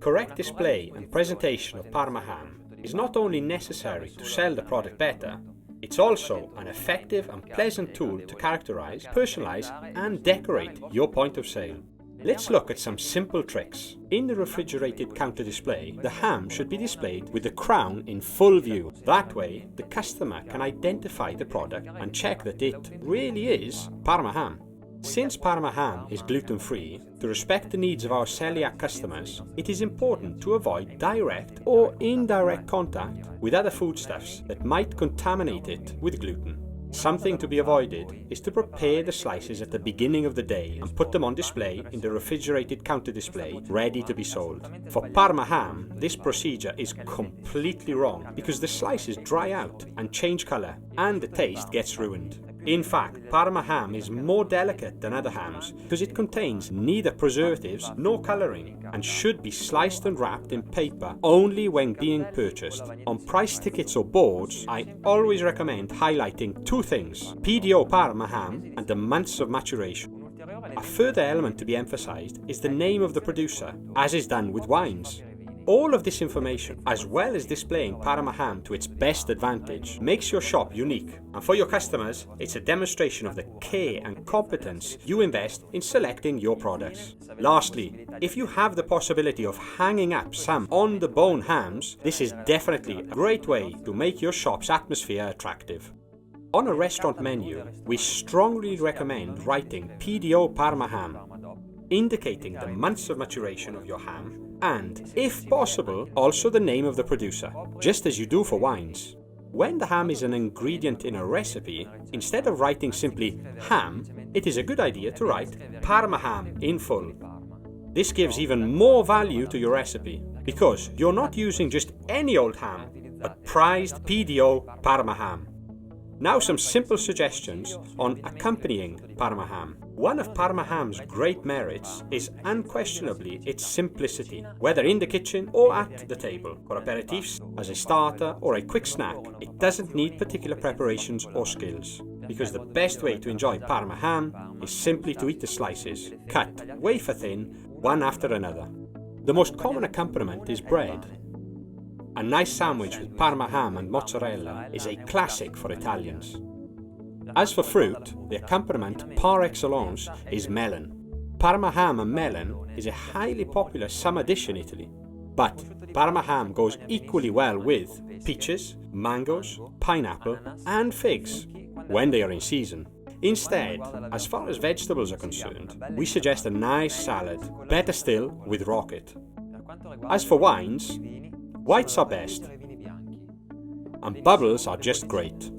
Correct display and presentation of Parma ham is not only necessary to sell the product better, it's also an effective and pleasant tool to characterize, personalize, and decorate your point of sale. Let's look at some simple tricks. In the refrigerated counter display, the ham should be displayed with the crown in full view. That way, the customer can identify the product and check that it really is Parma ham. Since Parma ham is gluten-free, to respect the needs of our celiac customers, it is important to avoid direct or indirect contact with other foodstuffs that might contaminate it with gluten. Something to be avoided is to prepare the slices at the beginning of the day and put them on display in the refrigerated counter display, ready to be sold. For Parma ham, this procedure is completely wrong because the slices dry out and change colour, and the taste gets ruined. In fact, Parma ham is more delicate than other hams because it contains neither preservatives nor colouring and should be sliced and wrapped in paper only when being purchased. On price tickets or boards, I always recommend highlighting two things: PDO Parma ham and the months of maturation. A further element to be emphasised is the name of the producer, as is done with wines. All of this information, as well as displaying Parma ham to its best advantage, makes your shop unique. And for your customers, it's a demonstration of the care and competence you invest in selecting your products. Lastly, if you have the possibility of hanging up some on-the-bone hams, this is definitely a great way to make your shop's atmosphere attractive. On a restaurant menu, we strongly recommend writing PDO Parma ham, indicating the months of maturation of your ham, and, if possible, also the name of the producer, just as you do for wines. When the ham is an ingredient in a recipe, instead of writing simply ham, it is a good idea to write Parma ham in full. This gives even more value to your recipe, because you're not using just any old ham, but prized PDO Parma ham. Now some simple suggestions on accompanying Parma ham. One of Parma ham's great merits is unquestionably its simplicity. Whether in the kitchen or at the table, for aperitifs, as a starter or a quick snack, it doesn't need particular preparations or skills. Because the best way to enjoy Parma ham is simply to eat the slices, cut wafer thin, one after another. The most common accompaniment is bread. A nice sandwich with Parma ham and mozzarella is a classic for Italians. As for fruit, the accompaniment par excellence is melon. Parma ham and melon is a highly popular summer dish in Italy. But Parma ham goes equally well with peaches, mangoes, pineapple, and figs when they are in season. Instead, as far as vegetables are concerned, we suggest a nice salad, better still with rocket. As for wines, whites are best, and bubbles are just great.